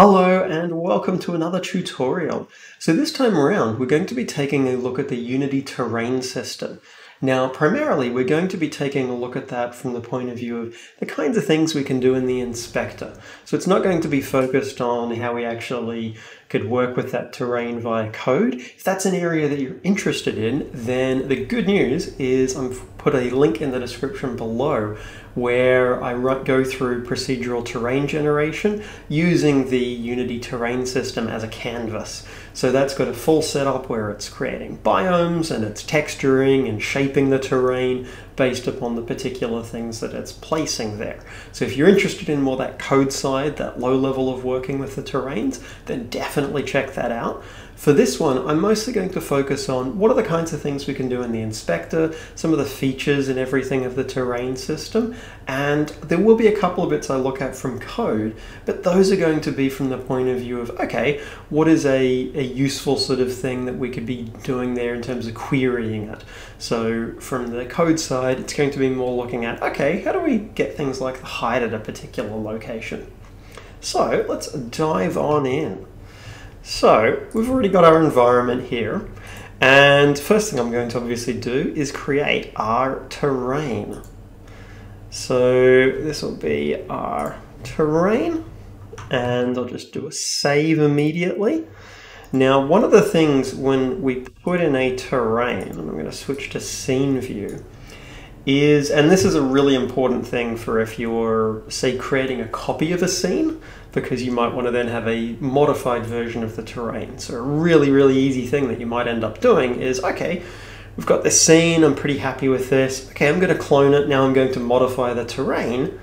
Hello and welcome to another tutorial. So this time around we're going to be taking a look at the Unity terrain system. Now primarily we're going to be taking a look at that from the point of view of the kinds of things we can do in the inspector. So it's not going to be focused on how we actually could work with that terrain via code. If that's an area that you're interested in, then the good news is I've put a link in the description below where I go through procedural terrain generation using the Unity terrain system as a canvas. So that's got a full setup where it's creating biomes and it's texturing and shaping the terrain based upon the particular things that it's placing there. So if you're interested in more that code side, that low level of working with the terrains, then definitely check that out. For this one, I'm mostly going to focus on what are the kinds of things we can do in the inspector, some of the features and everything of the terrain system, and there will be a couple of bits I look at from code, but those are going to be from the point of view of, okay, what is a useful sort of thing that we could be doing there in terms of querying it. So from the code side, it's going to be more looking at, okay, how do we get things like the height at a particular location? So let's dive on in. So we've already got our environment here, and first thing I'm going to obviously do is create our terrain. So this will be our terrain, and I'll just do a save immediately. Now one of the things when we put in a terrain, and I'm going to switch to scene view, is, and this is a really important thing for if you're, say, creating a copy of a scene, because you might want to then have a modified version of the terrain. So a really easy thing that you might end up doing is, okay, we've got this scene, I'm pretty happy with this, okay, I'm going to clone it, now I'm going to modify the terrain,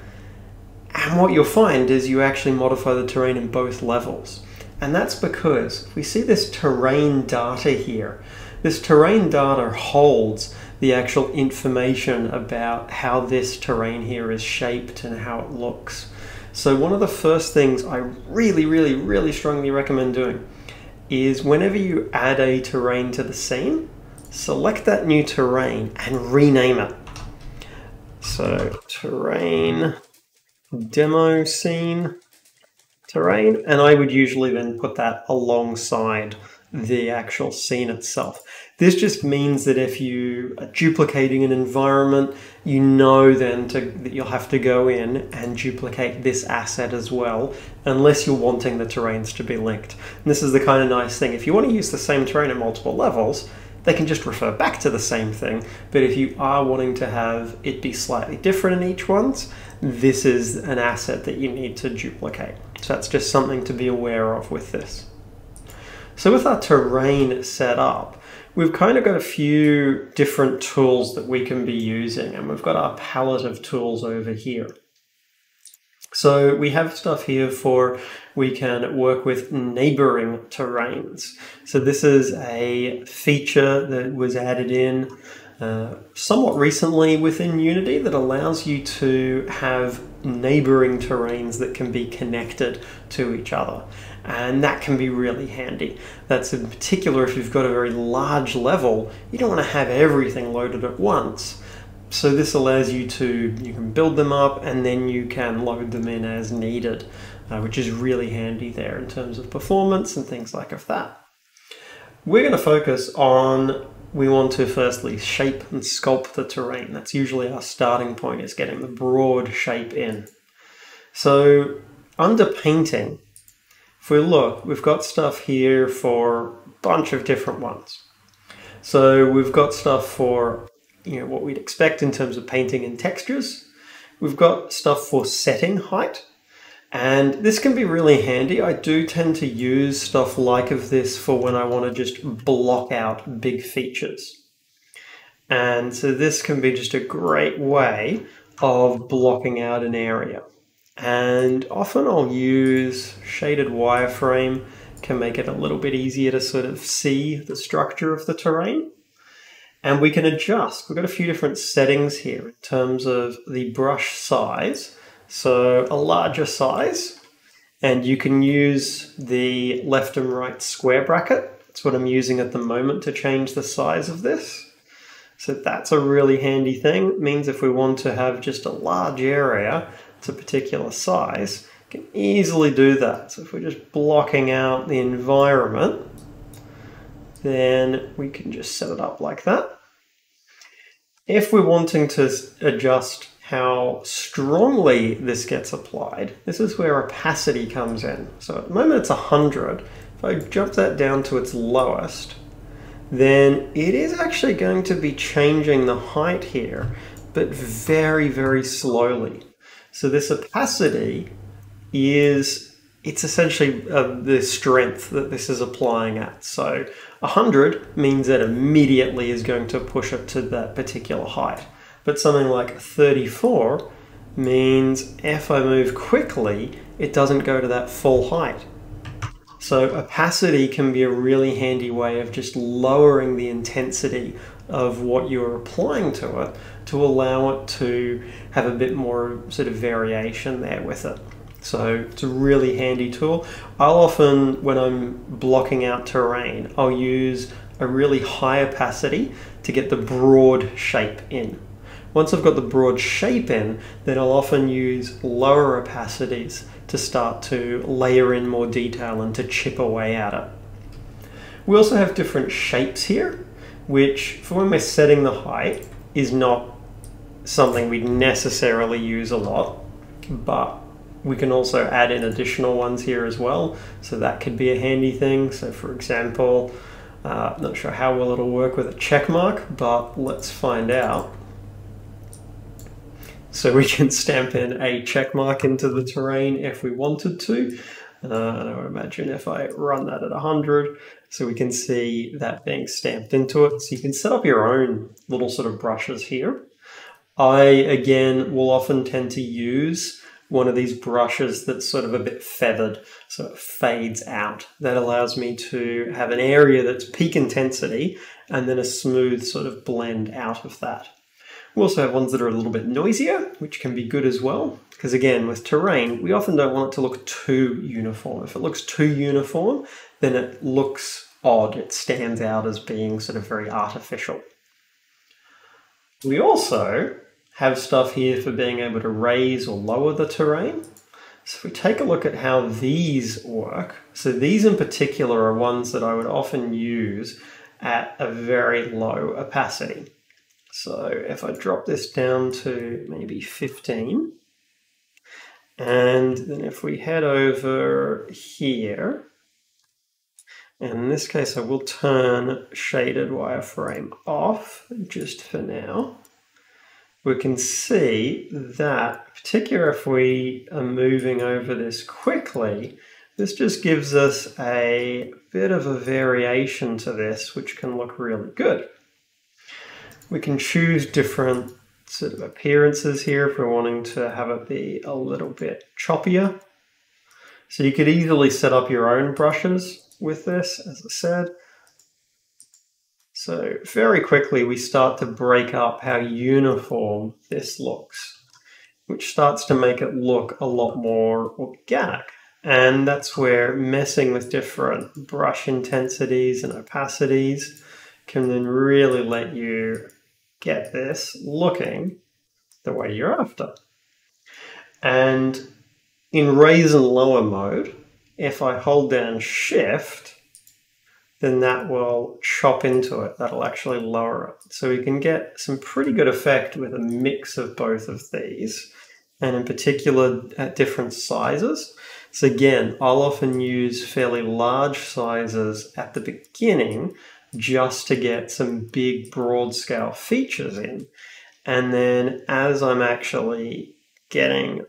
and what you'll find is you actually modify the terrain in both levels. And that's because we see this terrain data here. This terrain data holds the actual information about how this terrain here is shaped and how it looks. So one of the first things I really strongly recommend doing is whenever you add a terrain to the scene, select that new terrain and rename it. So terrain, demo scene, terrain, and I would usually then put that alongside the actual scene itself. This just means that if you are duplicating an environment, you know then that you'll have to go in and duplicate this asset as well, unless you're wanting the terrains to be linked. And this is the kind of nice thing. If you want to use the same terrain at multiple levels, they can just refer back to the same thing. But if you are wanting to have it be slightly different in each one's, this is an asset that you need to duplicate. So that's just something to be aware of with this. So with our terrain set up, we've kind of got a few different tools that we can be using, and we've got our palette of tools over here. So we have stuff here for, we can work with neighboring terrains. So this is a feature that was added in somewhat recently within Unity that allows you to have neighboring terrains that can be connected to each other. And that can be really handy. That's in particular if you've got a very large level, you don't want to have everything loaded at once. So this allows you can build them up and then you can load them in as needed, which is really handy there in terms of performance and things like that. We're going to focus on, we want to firstly shape and sculpt the terrain. That's usually our starting point, is getting the broad shape in. So under painting, if we look, we've got stuff here for a bunch of different ones. So we've got stuff for, what we'd expect in terms of painting and textures. We've got stuff for setting height. And this can be really handy. I do tend to use stuff like this for when I want to just block out big features. And so this can be just a great way of blocking out an area. And often I'll use shaded wireframe, can make it a little bit easier to sort of see the structure of the terrain. And we can adjust. We've got a few different settings here in terms of the brush size. So a larger size, and you can use the left and right square bracket. That's what I'm using at the moment to change the size of this. So that's a really handy thing. It means if we want to have just a large area, it's a particular size, can easily do that. So if we're just blocking out the environment, then we can just set it up like that. If we're wanting to adjust how strongly this gets applied, this is where opacity comes in. So at the moment it's 100. If I jump that down to its lowest, then it is actually going to be changing the height here, but very, very slowly. So this opacity is, it's essentially the strength that this is applying at. So 100 means that immediately is going to push it to that particular height. But something like 34 means if I move quickly, it doesn't go to that full height. So opacity can be a really handy way of just lowering the intensity of what you're applying to it to allow it to have a bit more sort of variation there with it. So it's a really handy tool. I'll often, when I'm blocking out terrain, I'll use a really high opacity to get the broad shape in. Once I've got the broad shape in, then I'll often use lower opacities to start to layer in more detail and to chip away at it. We also have different shapes here, which for when we're setting the height is not something we necessarily use a lot, but we can also add in additional ones here as well. So that could be a handy thing. So for example, not sure how well it'll work with a check mark, but let's find out. So we can stamp in a check mark into the terrain if we wanted to. And I would imagine if I run that at 100, so we can see that being stamped into it. So you can set up your own little sort of brushes here. I, again, will often tend to use one of these brushes that's sort of a bit feathered, so it fades out. That allows me to have an area that's peak intensity and then a smooth sort of blend out of that. We also have ones that are a little bit noisier, which can be good as well, because again, with terrain, we often don't want it to look too uniform. If it looks too uniform, then it looks odd. It stands out as being sort of very artificial. We also have stuff here for being able to raise or lower the terrain. So if we take a look at how these work, so these in particular are ones that I would often use at a very low opacity. So if I drop this down to maybe 15, and then if we head over here, and in this case I will turn shaded wireframe off just for now, we can see that, particularly if we are moving over this quickly, this just gives us a bit of a variation to this, which can look really good. We can choose different sort of appearances here if we're wanting to have it be a little bit choppier. So you could easily set up your own brushes with this, as I said. So very quickly we start to break up how uniform this looks, which starts to make it look a lot more organic. And that's where messing with different brush intensities and opacities can then really let you get this looking the way you're after. And in raise and lower mode, if I hold down Shift, then that will chop into it. That'll actually lower it. So we can get some pretty good effect with a mix of both of these, and in particular at different sizes. So again, I'll often use fairly large sizes at the beginning just to get some big broad scale features in. And then as I'm actually getting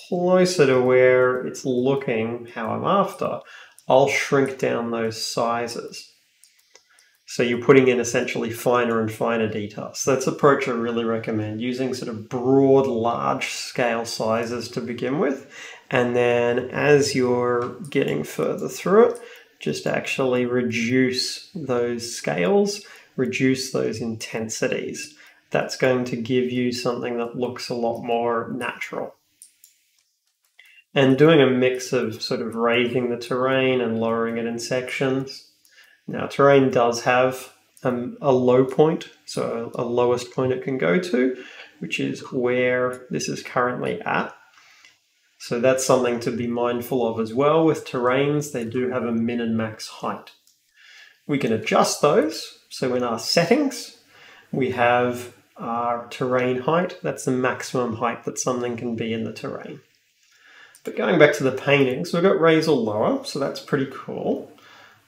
closer to where it's looking how I'm after, I'll shrink down those sizes. So you're putting in essentially finer and finer details. So that's the approach I really recommend, using sort of broad, large scale sizes to begin with. And then as you're getting further through it, just actually reduce those scales, reduce those intensities. That's going to give you something that looks a lot more natural. And doing a mix of sort of raising the terrain and lowering it in sections. Now, terrain does have a low point, so a lowest point it can go to, which is where this is currently at. So that's something to be mindful of as well. With terrains, they do have a min and max height. We can adjust those. So in our settings, we have our terrain height. That's the maximum height that something can be in the terrain. But going back to the painting, so we've got raise or lower, so that's pretty cool.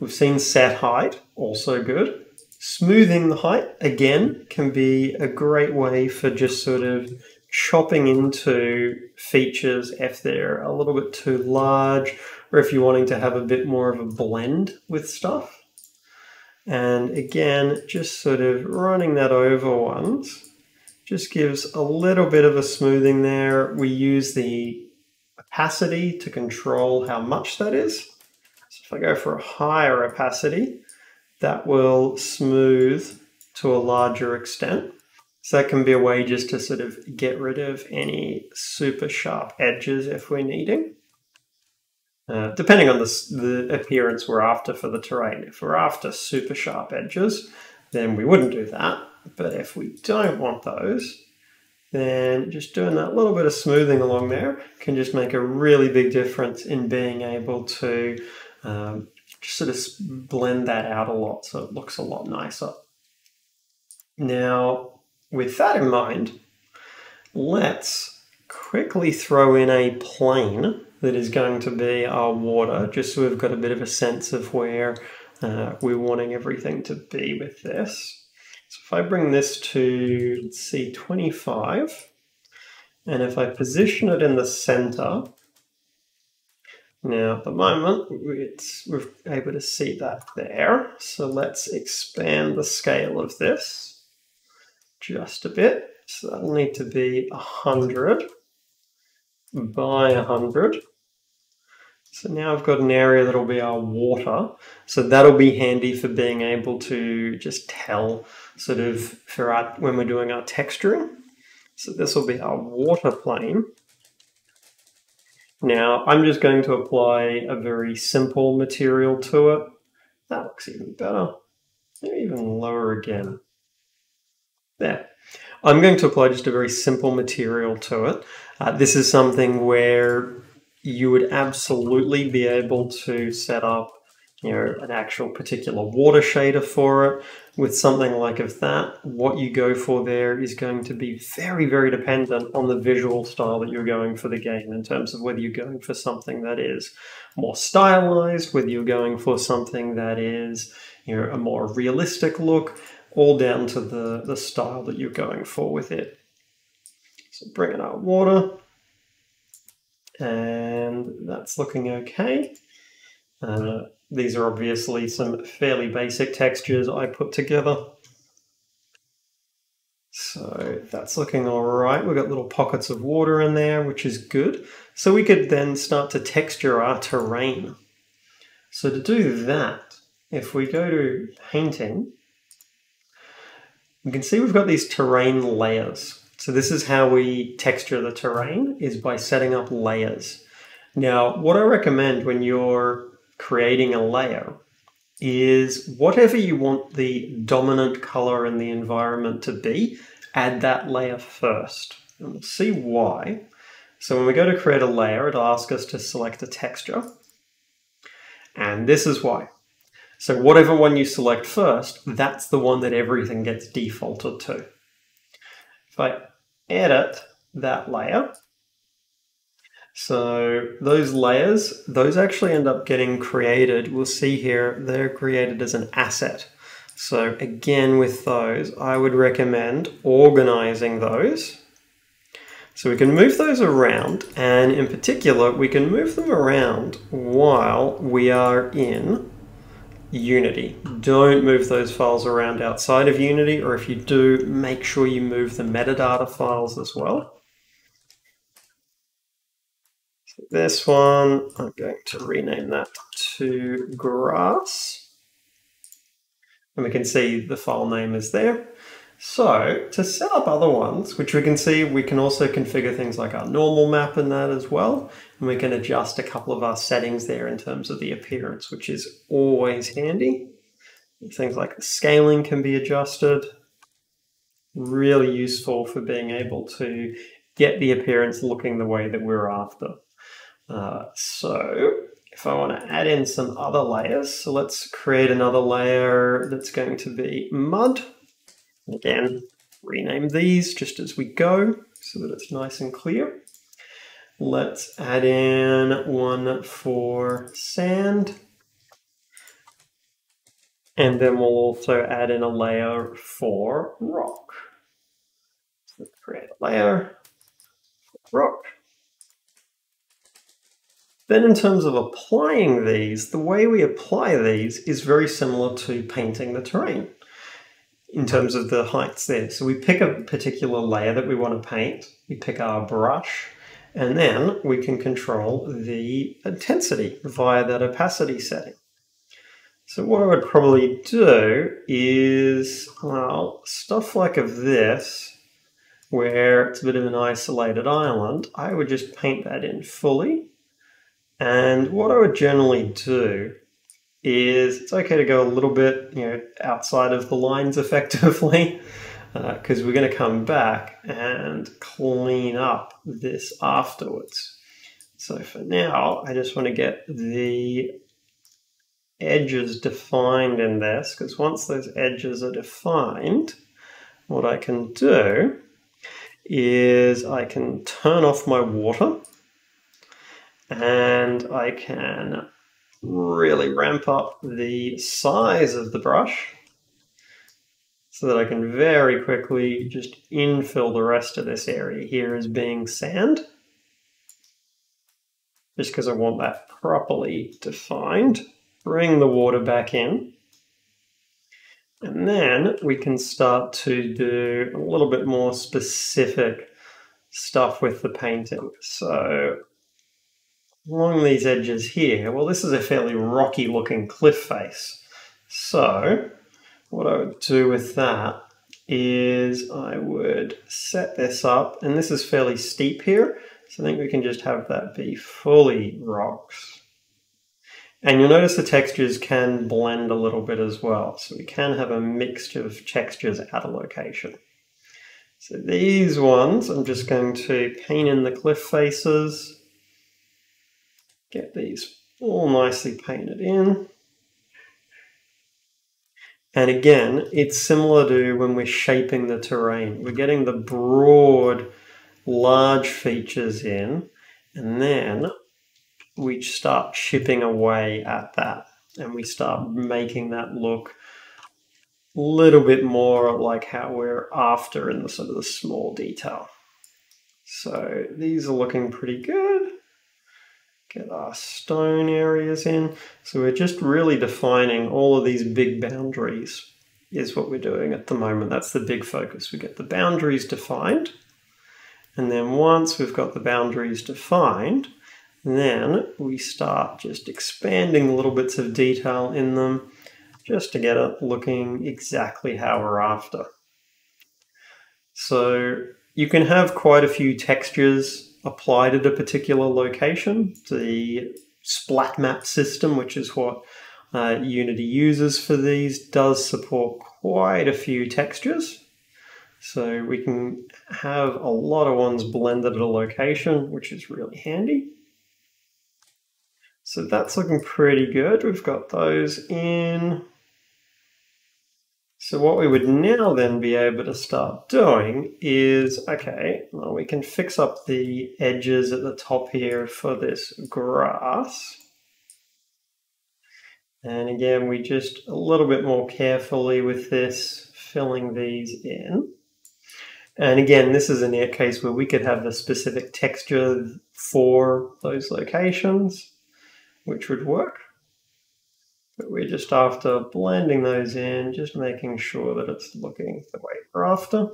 We've seen set height, also good. Smoothing the height, again, can be a great way for just sort of chopping into features if they're a little bit too large, or if you're wanting to have a bit more of a blend with stuff. And again, just sort of running that over once, just gives a little bit of a smoothing there. We use the opacity to control how much that is. So if I go for a higher opacity, that will smooth to a larger extent. So that can be a way just to sort of get rid of any super sharp edges if we're needing. Depending on the appearance we're after for the terrain. If we're after super sharp edges, then we wouldn't do that. But if we don't want those, then just doing that little bit of smoothing along there can just make a really big difference in being able to just sort of blend that out a lot so it looks a lot nicer. Now, with that in mind, let's quickly throw in a plane that is going to be our water, just so we've got a bit of a sense of where we're wanting everything to be with this. So if I bring this to, let's see, 25, and if I position it in the center, now at the moment we're able to see that there. So let's expand the scale of this just a bit. So that'll need to be 100 by 100. So now I've got an area that'll be our water. So that'll be handy for being able to just tell sort of for when we're doing our texturing. So this will be our water plane. Now I'm just going to apply a very simple material to it. That looks even better. Maybe even lower again. There. I'm going to apply just a very simple material to it. This is something where you would absolutely be able to set up, an actual particular water shader for it. With something like that, what you go for there is going to be very, very dependent on the visual style that you're going for the game, in terms of whether you're going for something that is more stylized, whether you're going for something that is, a more realistic look, all down to the style that you're going for with it. So bring in our water, and that's looking okay. These are obviously some fairly basic textures I put together. So that's looking all right. We've got little pockets of water in there, which is good. So we could then start to texture our terrain. So to do that, if we go to painting, we can see we've got these terrain layers. So this is how we texture the terrain, is by setting up layers. Now, what I recommend when you're creating a layer is whatever you want the dominant color in the environment to be, add that layer first. And we'll see why. So when we go to create a layer, it'll ask us to select a texture. And this is why. So whatever one you select first, that's the one that everything gets defaulted to. If I edit that layer, so those layers, those actually end up getting created. We'll see here, they're created as an asset. So again, with those, I would recommend organizing those. So we can move those around, and in particular, we can move them around while we are in Unity. Don't move those files around outside of Unity, or if you do, make sure you move the metadata files as well. So this one, I'm going to rename that to grass. And we can see the file name is there. So to set up other ones, which we can see, we can also configure things like our normal map in that as well. And we can adjust a couple of our settings there in terms of the appearance, which is always handy. Things like the scaling can be adjusted. Really useful for being able to get the appearance looking the way that we're after. So if I want to add in some other layers, so let's create another layer that's going to be mud. Again, rename these just as we go so that it's nice and clear. Let's add in one for sand. And then we'll also add in a layer for rock. So let's create a layer for rock. Then in terms of applying these, the way we apply these is very similar to painting the terrain in terms of the heights there. So we pick a particular layer that we want to paint, we pick our brush, and then we can control the intensity via that opacity setting. So what I would probably do is, well, stuff like of this, where it's a bit of an isolated island, I would just paint that in fully. And what I would generally do is, it's okay to go a little bit, outside of the lines effectively, because we're going to come back and clean up this afterwards. So for now, I just want to get the edges defined in this, because once those edges are defined, what I can do is I can turn off my water and I can really ramp up the size of the brush so that I can very quickly just infill the rest of this area here as being sand, just because I want that properly defined. Bring the water back in, and then we can start to do a little bit more specific stuff with the painting. So along these edges here, well, this is a fairly rocky looking cliff face. So what I would do with that is I would set this up, and this is fairly steep here, so I think we can just have that be fully rocks. And you'll notice the textures can blend a little bit as well, so we can have a mixture of textures at a location. So these ones, I'm just going to paint in the cliff faces, get these all nicely painted in. And again, it's similar to when we're shaping the terrain. We're getting the broad, large features in, and then we start chipping away at that, and we start making that look a little bit more like how we're after in the sort of the small detail. So these are looking pretty good. Get our stone areas in. So we're just really defining all of these big boundaries is what we're doing at the moment. That's the big focus. We get the boundaries defined. And then once we've got the boundaries defined, then we start just expanding little bits of detail in them just to get it looking exactly how we're after. So you can have quite a few textures applied at a particular location. The splat map system, which is what Unity uses for these, does support quite a few textures. So we can have a lot of ones blended at a location, which is really handy. So that's looking pretty good. We've got those in. So what we would now then be able to start doing is, okay, well, we can fix up the edges at the top here for this grass. And again, we just a little bit more carefully with this, filling these in. And again, this is a case where we could have the specific texture for those locations, which would work. But we're just after blending those in, just making sure that it's looking the way we're after.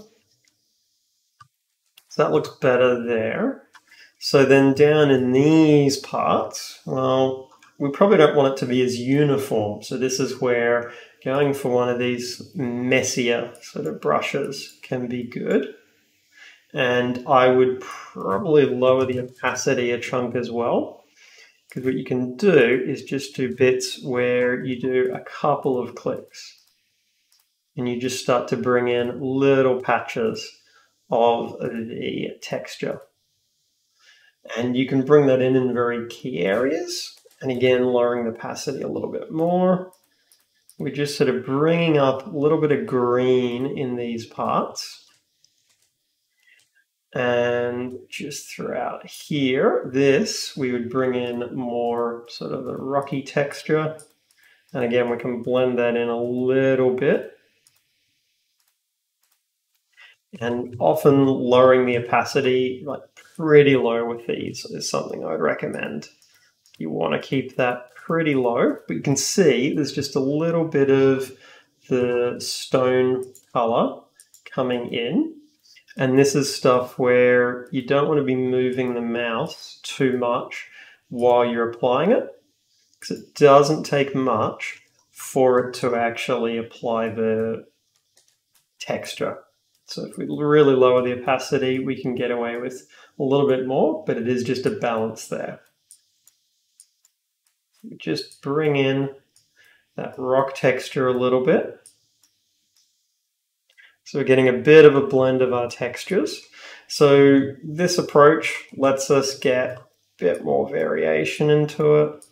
So that looks better there. So then down in these parts, well, we probably don't want it to be as uniform. So this is where going for one of these messier sort of brushes can be good. And I would probably lower the opacity a chunk as well. Because what you can do is just do bits where you do a couple of clicks and you just start to bring in little patches of the texture. And you can bring that in very key areas. And again, lowering the opacity a little bit more. We're just sort of bringing up a little bit of green in these parts. And just throughout here, this, we would bring in more sort of the rocky texture. And again, we can blend that in a little bit. And often lowering the opacity, like pretty low with these, is something I would recommend. You want to keep that pretty low, but you can see there's just a little bit of the stone color coming in. And this is stuff where you don't want to be moving the mouse too much while you're applying it, because it doesn't take much for it to actually apply the texture. So if we really lower the opacity, we can get away with a little bit more, but it is just a balance there. Just bring in that rock texture a little bit. So we're getting a bit of a blend of our textures. So this approach lets us get a bit more variation into it.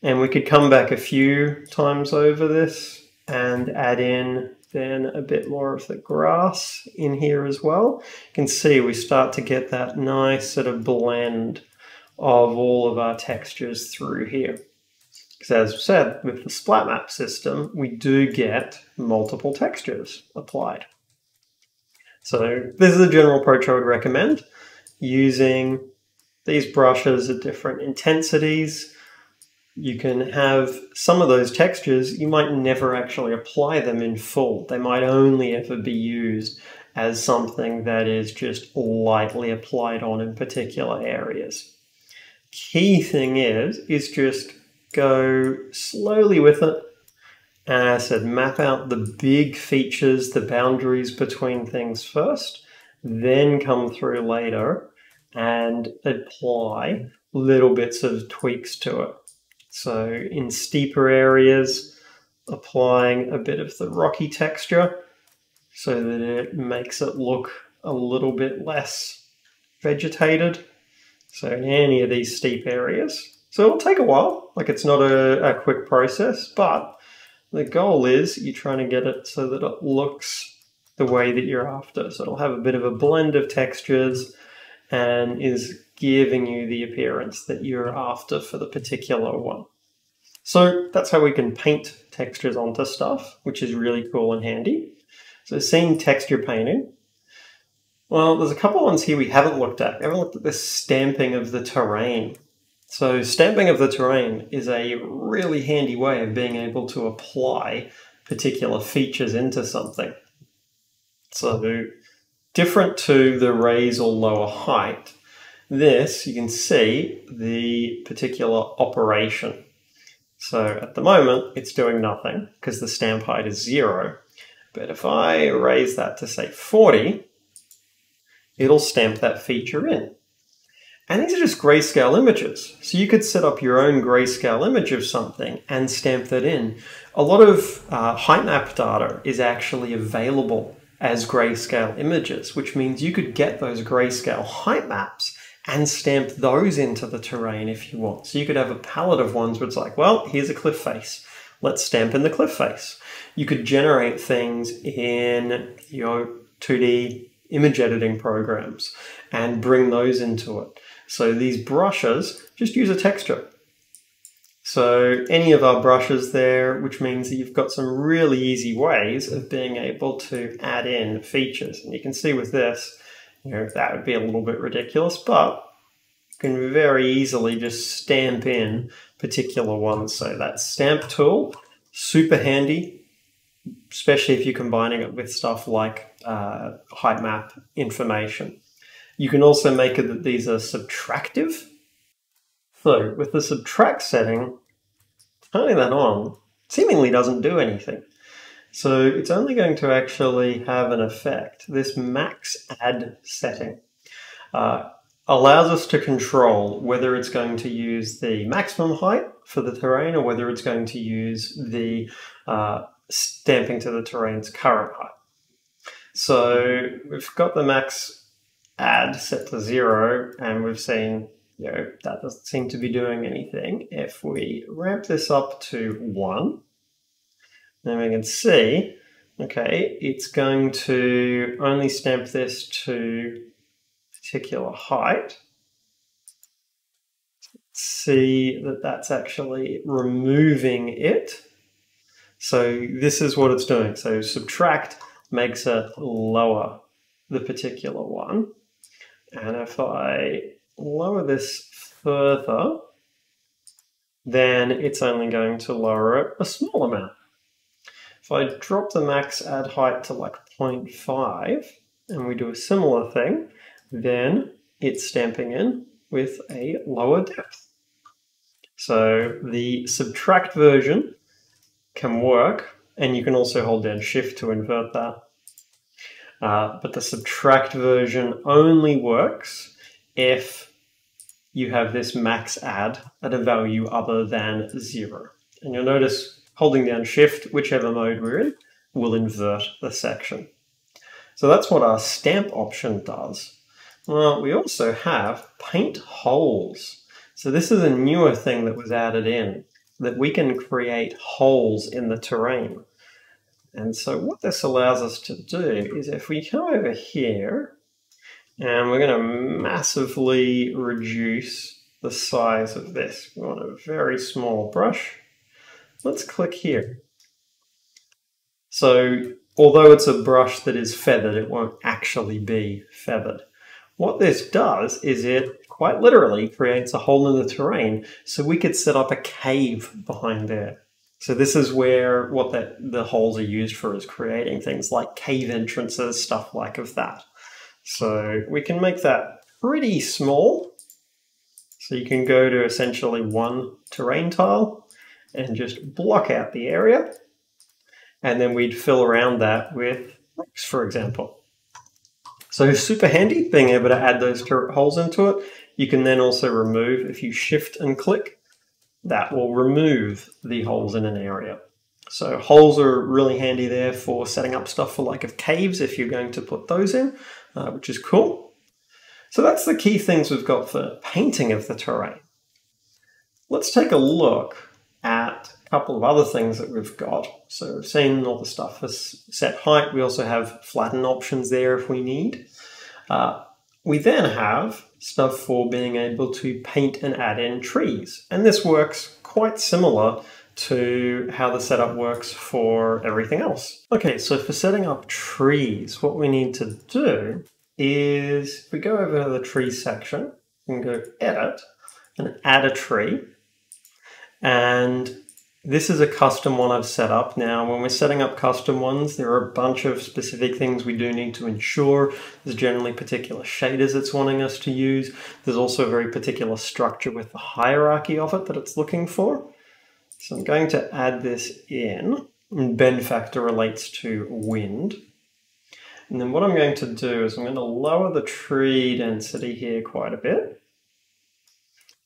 And we could come back a few times over this and add in then a bit more of the grass in here as well. You can see we start to get that nice sort of blend of all of our textures through here. Because as I said, with the splat map system, we do get multiple textures applied. So this is a general approach I would recommend, using these brushes at different intensities. You can have some of those textures, you might never actually apply them in full. They might only ever be used as something that is just lightly applied on in particular areas. Key thing is just go slowly with it. And as I said, map out the big features, the boundaries between things first, then come through later and apply little bits of tweaks to it. So in steeper areas, applying a bit of the rocky texture so that it makes it look a little bit less vegetated. So in any of these steep areas. So it'll take a while, like it's not a quick process, but the goal is you're trying to get it so that it looks the way that you're after. So it'll have a bit of a blend of textures and is giving you the appearance that you're after for the particular one. So that's how we can paint textures onto stuff, which is really cool and handy. So seeing texture painting, well, there's a couple of ones here we haven't looked at. We haven't looked at the stamping of the terrain. So stamping of the terrain is a really handy way of being able to apply particular features into something. So different to the raise or lower height, this, you can see the particular operation. So at the moment, it's doing nothing because the stamp height is 0. But if I raise that to say 40, it'll stamp that feature in. And these are just grayscale images. So you could set up your own grayscale image of something and stamp that in. A lot of height map data is actually available as grayscale images, which means you could get those grayscale height maps and stamp those into the terrain if you want. So you could have a palette of ones where it's like, well, here's a cliff face. Let's stamp in the cliff face. You could generate things in your 2D image editing programs and bring those into it. So these brushes, just use a texture. So any of our brushes there, which means that you've got some really easy ways of being able to add in features. And you can see with this, that would be a little bit ridiculous, but you can very easily just stamp in particular ones. So that stamp tool, super handy, especially if you're combining it with stuff like height map information. You can also make it that these are subtractive. So with the subtract setting, turning that on seemingly doesn't do anything. So it's only going to actually have an effect. This max add setting allows us to control whether it's going to use the maximum height for the terrain or whether it's going to use the stamping to the terrain's current height. So we've got the max add set to 0, and we've seen, that doesn't seem to be doing anything. If we ramp this up to 1, then we can see, okay, it's going to only stamp this to particular height. See that that's actually removing it. So this is what it's doing. So subtract makes it lower the particular one. And if I lower this further, then it's only going to lower it a small amount. If I drop the max add height to like 0.5 and we do a similar thing, then it's stamping in with a lower depth. So the subtract version can work, and you can also hold down Shift to invert that. But the subtract version only works if you have this max add at a value other than 0. And you'll notice holding down Shift, whichever mode we're in, will invert the section. So that's what our stamp option does. Well, we also have paint holes. So this is a newer thing that was added in, that we can create holes in the terrain. And so what this allows us to do is if we come over here, and we're going to massively reduce the size of this. We want a very small brush. Let's click here. So although it's a brush that is feathered, it won't actually be feathered. What this does is it quite literally creates a hole in the terrain, so we could set up a cave behind there. So this is where what the holes are used for, is creating things like cave entrances, stuff like of that. So we can make that pretty small. So you can go to essentially one terrain tile and just block out the area. And then we'd fill around that with rocks, for example. So super handy being able to add those holes into it. You can then also remove, if you shift and click, that will remove the holes in an area. So holes are really handy there for setting up stuff for like of caves if you're going to put those in, which is cool. So that's the key things we've got for painting of the terrain. Let's take a look at a couple of other things that we've got. So we've seen all the stuff for set height. We also have flatten options there if we need. We then have stuff for being able to paint and add in trees. And this works quite similar to how the setup works for everything else. Okay, so for setting up trees, what we need to do is, if we go over to the tree section, we can go edit and add a tree. And this is a custom one I've set up. Now, when we're setting up custom ones, there are a bunch of specific things we do need to ensure. There's generally particular shaders it's wanting us to use. There's also a very particular structure with the hierarchy of it that it's looking for. So I'm going to add this in, and bend factor relates to wind. And then what I'm going to do is I'm going to lower the tree density here quite a bit.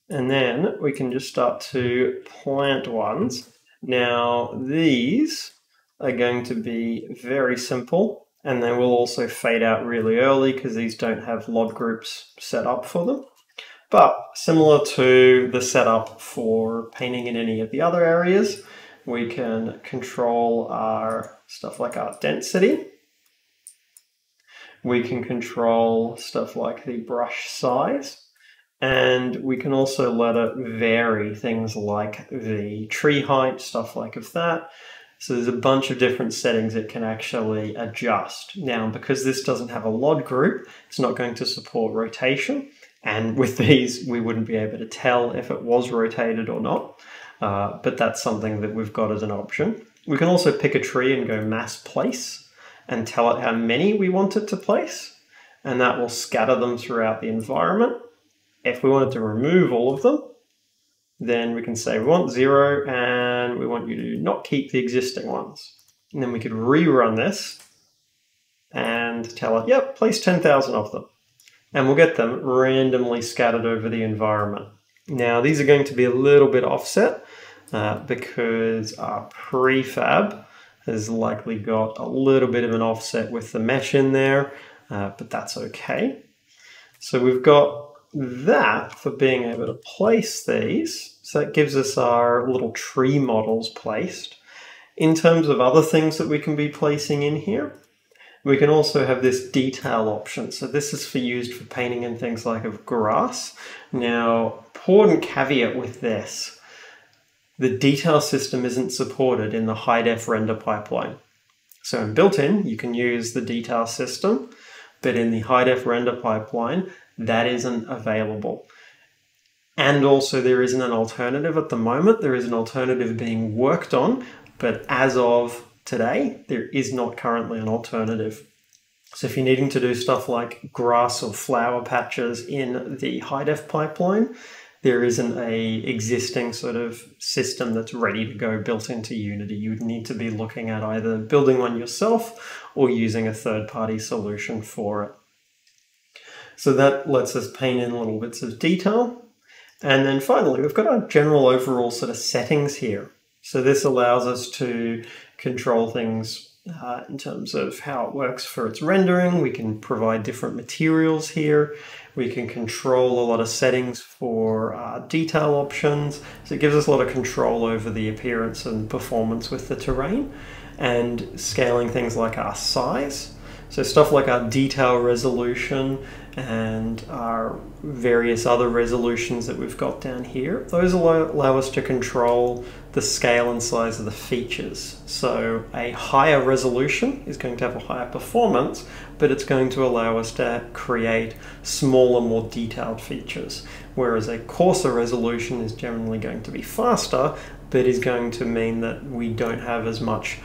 And then we can just start to plant ones. Now these are going to be very simple, and they will also fade out really early because these don't have LOD groups set up for them. But similar to the setup for painting in any of the other areas, we can control our stuff like our density. We can control stuff like the brush size. And we can also let it vary things like the tree height, stuff like of that. So there's a bunch of different settings it can actually adjust. Now, because this doesn't have a LOD group, it's not going to support rotation. And with these, we wouldn't be able to tell if it was rotated or not. But that's something that we've got as an option. We can also pick a tree and go mass place and tell it how many we want it to place. And that will scatter them throughout the environment. If we wanted to remove all of them, then we can say we want 0 and we want you to not keep the existing ones. And then we could rerun this and tell it, yep, place 10,000 of them. And we'll get them randomly scattered over the environment. Now these are going to be a little bit offset because our prefab has likely got a little bit of an offset with the mesh in there, but that's okay. So we've got that for being able to place these. So that gives us our little tree models placed. In terms of other things that we can be placing in here, we can also have this detail option. So this is used for painting in things like of grass. Now, important caveat with this, the detail system isn't supported in the high-def render pipeline. So in built-in, you can use the detail system, but in the high-def render pipeline, that isn't available. And also there isn't an alternative at the moment. There is an alternative being worked on, but as of today, there is not currently an alternative. So if you're needing to do stuff like grass or flower patches in the high-def pipeline, there isn't a existing sort of system that's ready to go built into Unity. You would need to be looking at either building one yourself or using a third-party solution for it. So that lets us paint in little bits of detail. And then finally, we've got our general overall sort of settings here. So this allows us to control things in terms of how it works for its rendering. We can provide different materials here. We can control a lot of settings for detail options. So it gives us a lot of control over the appearance and performance with the terrain, and scaling things like our size. So stuff like our detail resolution and our various other resolutions that we've got down here, those allow us to control the scale and size of the features. So a higher resolution is going to have a higher performance, but it's going to allow us to create smaller, more detailed features. Whereas a coarser resolution is generally going to be faster, but is going to mean that we don't have as much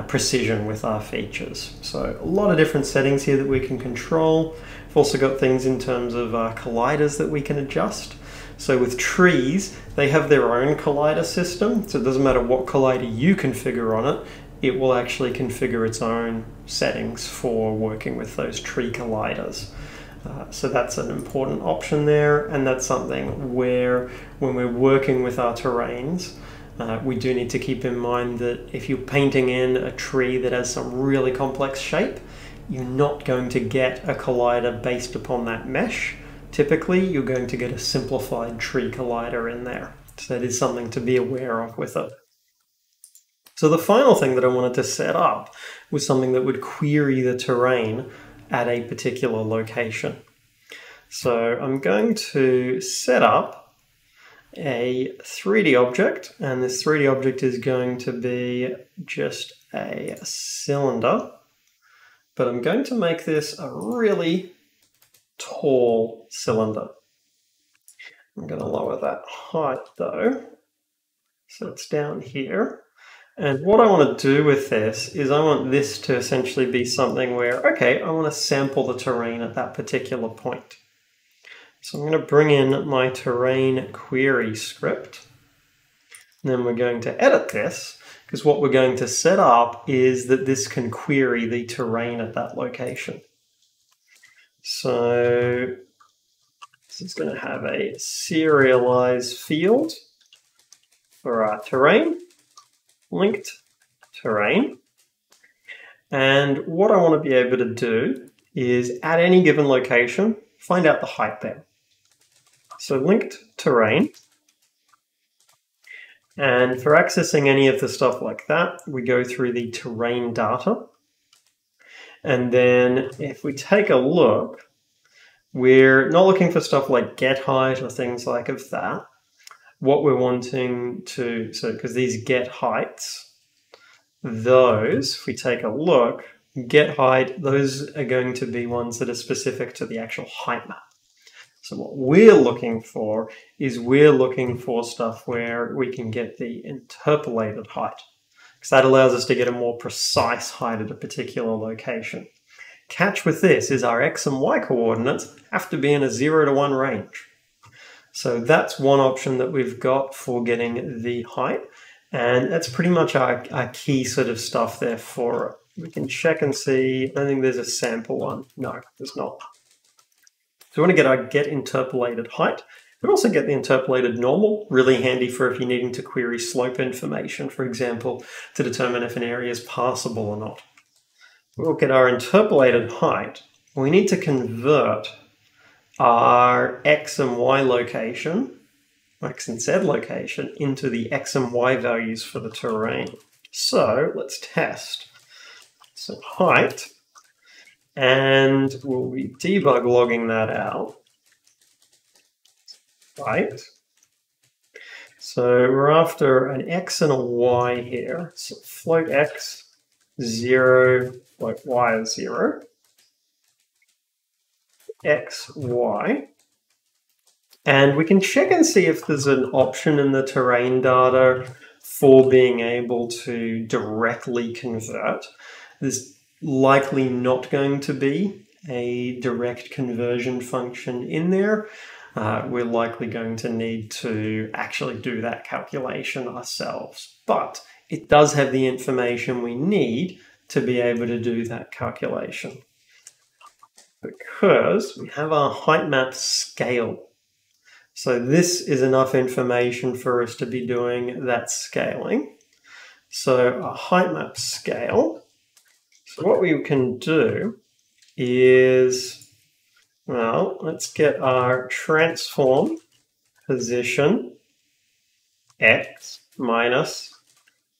precision with our features. So a lot of different settings here that we can control. We've also got things in terms of colliders that we can adjust. So with trees, they have their own collider system, so it doesn't matter what collider you configure on it, it will actually configure its own settings for working with those tree colliders. So that's an important option there, and that's something where when we're working with our terrains, we do need to keep in mind that if you're painting in a tree that has some really complex shape, you're not going to get a collider based upon that mesh. Typically, you're going to get a simplified tree collider in there. So that is something to be aware of with it. So the final thing that I wanted to set up was something that would query the terrain at a particular location. So I'm going to set up a 3D object, and this 3D object is going to be just a cylinder, but I'm going to make this a really tall cylinder. I'm going to lower that height though, so it's down here. And what I want to do with this is I want this to essentially be something where, okay, I want to sample the terrain at that particular point. So I'm going to bring in my terrain query script. And then we're going to edit this, because what we're going to set up is that this can query the terrain at that location. So this is going to have a serialized field for our terrain, linked terrain. And what I want to be able to do is at any given location, find out the height there. So linked terrain. And for accessing any of the stuff like that, we go through the terrain data. And then if we take a look, we're not looking for stuff like get height or things like of that. What we're wanting to, so because these get heights, those, if we take a look, get height, those are going to be ones that are specific to the actual height map. So what we're looking for is we're looking for stuff where we can get the interpolated height, because that allows us to get a more precise height at a particular location. Catch with this is our X and Y coordinates have to be in a 0 to 1 range. So that's one option that we've got for getting the height, and that's pretty much our key sort of stuff there for it. We can check and see. I don't think there's a sample one. No, there's not. So we want to get our get interpolated height. We also get the interpolated normal, really handy for if you're needing to query slope information, for example, to determine if an area is passable or not. We'll get our interpolated height. We need to convert our X and Y location, X and Z location, into the X and Y values for the terrain. So let's test. So height, and we'll be debug logging that out. Right. So we're after an X and a Y here. So float X 0, float Y is 0. X, Y. And we can check and see if there's an option in the terrain data for being able to directly convert. There's likely not going to be a direct conversion function in there. We're likely going to need to actually do that calculation ourselves. But it does have the information we need to be able to do that calculation, because we have our height map scale. So this is enough information for us to be doing that scaling. So a height map scale. So what we can do is, well, let's get our transform position X minus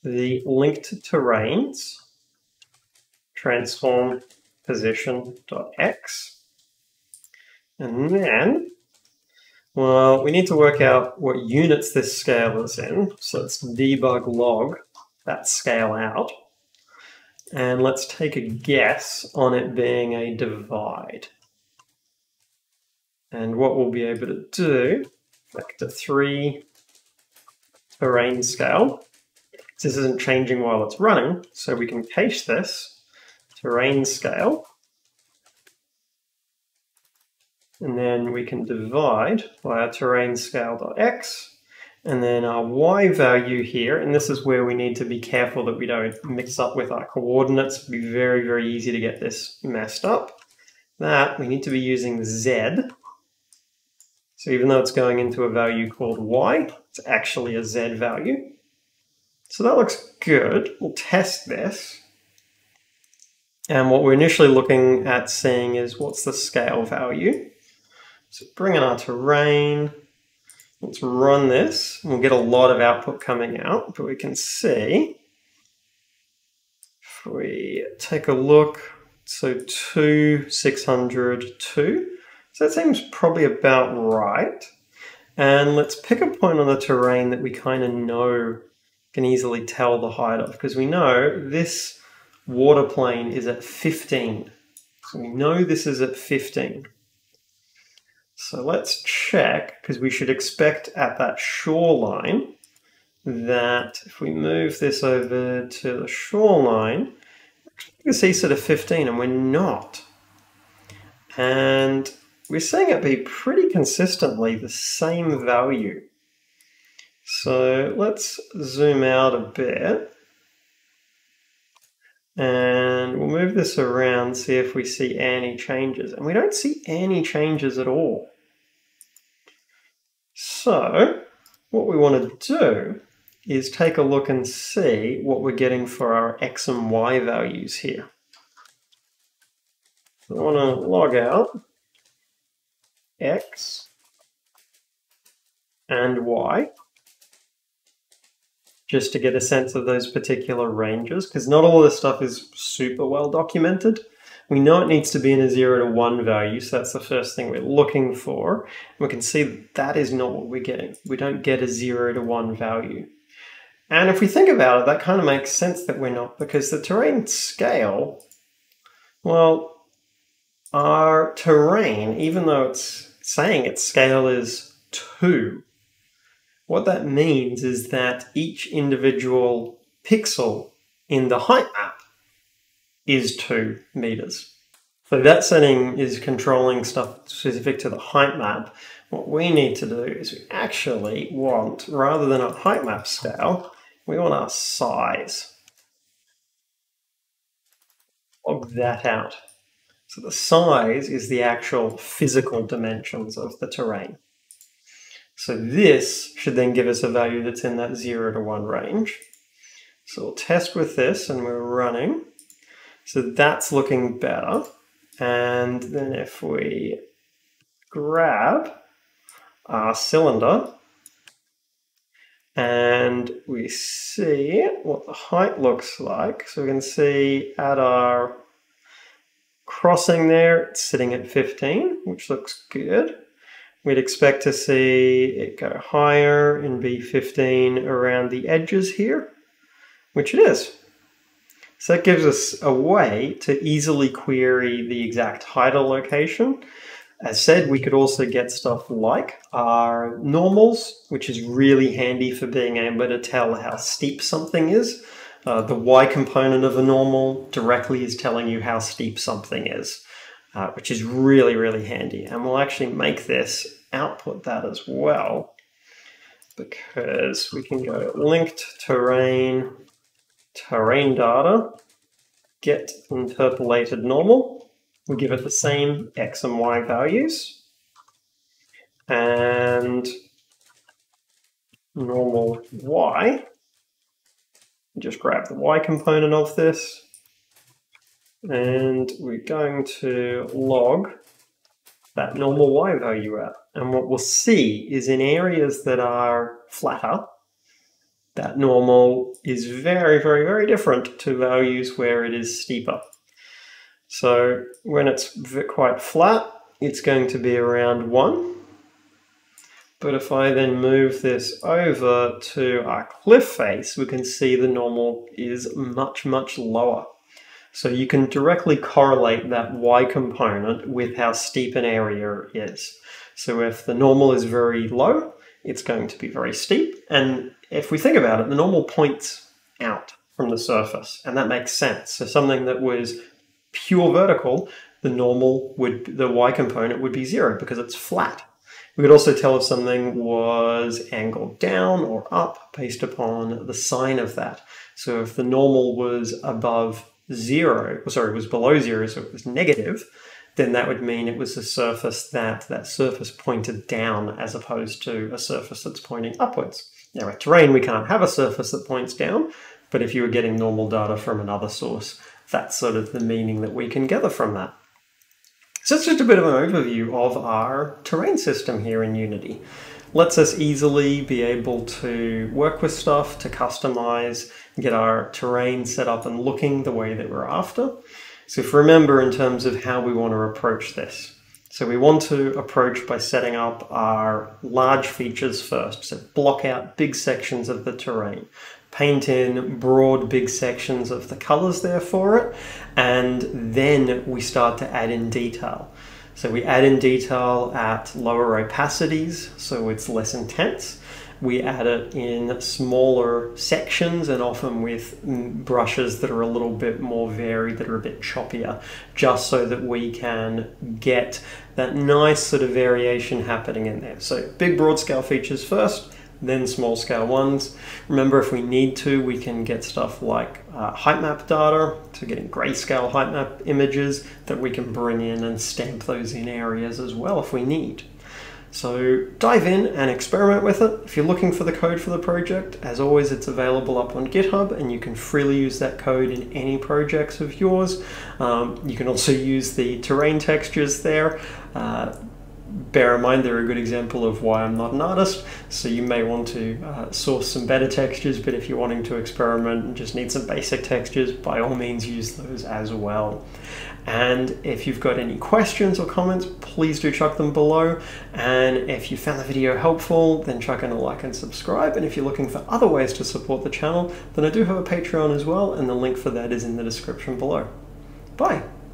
the linked terrains transform position dot X. And then, well, we need to work out what units this scale is in. So let's debug log that scale out. And let's take a guess on it being a divide. And what we'll be able to do, vector 3 terrain scale. This isn't changing while it's running, so we can cache this terrain scale. And then we can divide by our terrain scale.x, and then our y value here, and this is where we need to be careful that we don't mix up with our coordinates. It'd be very, very easy to get this messed up. That we need to be using z. So even though it's going into a value called y, it's actually a z value. So that looks good. We'll test this. And what we're initially looking at seeing is what's the scale value. So bring in our terrain, let's run this. We'll get a lot of output coming out, but we can see, if we take a look, so 2, 600, 2. So that seems probably about right. And let's pick a point on the terrain that we kind of know, can easily tell the height of, because we know this water plane is at 15. So we know this is at 15. So let's check, because we should expect at that shoreline that if we move this over to the shoreline, you can see sort of 15, and we're not. And we're seeing it be pretty consistently the same value. So let's zoom out a bit. And we'll move this around, see if we see any changes. And we don't see any changes at all. So what we want to do is take a look and see what we're getting for our x and y values here. So I want to log out x and y, just to get a sense of those particular ranges, because not all of this stuff is super well documented. We know it needs to be in a 0 to 1 value, so that's the first thing we're looking for. We can see that is not what we're getting. We don't get a 0 to 1 value. And if we think about it, that kind of makes sense that we're not, because the terrain scale, well, our terrain, even though it's saying its scale is 2, what that means is that each individual pixel in the height map is 2 meters. So that setting is controlling stuff specific to the height map. What we need to do is we actually want, rather than a height map scale, we want our size. Log that out. So the size is the actual physical dimensions of the terrain. So this should then give us a value that's in that 0 to 1 range. So we'll test with this, and we're running. So that's looking better. And then if we grab our cylinder and we see what the height looks like. So we can see at our crossing there, it's sitting at 15, which looks good. We'd expect to see it go higher and be 15 around the edges here, which it is. So that gives us a way to easily query the exact height or location. As said, we could also get stuff like our normals, which is really handy for being able to tell how steep something is. The y component of a normal directly is telling you how steep something is, which is really, really handy. And we'll actually make this output that as well, because we can go linked terrain, terrain data, get interpolated normal. We give it the same x and y values, and normal y. Just grab the y component of this, and we're going to log that normal y value out. And what we'll see is in areas that are flatter, that normal is very, very, very different to values where it is steeper. So when it's quite flat, it's going to be around 1. But if I then move this over to our cliff face, we can see the normal is much, much lower. So you can directly correlate that y component with how steep an area is. So if the normal is very low, it's going to be very steep. And if we think about it, the normal points out from the surface, and that makes sense. So something that was pure vertical, the y component would be 0 because it's flat. We could also tell if something was angled down or up based upon the sign of that. So if the normal was above 0, sorry, it was below 0, so it was negative, then that would mean it was a surface that surface pointed down as opposed to a surface that's pointing upwards. Now at terrain, we can't have a surface that points down, but if you were getting normal data from another source, that's sort of the meaning that we can gather from that. So it's just a bit of an overview of our terrain system here in Unity. Lets us easily be able to work with stuff, to customize, get our terrain set up and looking the way that we're after. So if you remember in terms of how we want to approach this. So we want to approach by setting up our large features first. So block out big sections of the terrain. Paint in broad, big sections of the colors there for it, and then we start to add in detail. So we add in detail at lower opacities, so it's less intense. We add it in smaller sections and often with brushes that are a little bit more varied, that are a bit choppier, just so that we can get that nice sort of variation happening in there. So big broad scale features first, then small scale ones. Remember, if we need to, we can get stuff like height map data, so getting grayscale height map images that we can bring in and stamp those in areas as well if we need. So dive in and experiment with it. If you're looking for the code for the project, as always, it's available up on GitHub and you can freely use that code in any projects of yours. You can also use the terrain textures there. Bear in mind, they're a good example of why I'm not an artist, so you may want to source some better textures, but if you're wanting to experiment and just need some basic textures, by all means use those as well. And if you've got any questions or comments, please do chuck them below. And if you found the video helpful, then chuck in a like and subscribe. And if you're looking for other ways to support the channel, then I do have a Patreon as well, and the link for that is in the description below. Bye!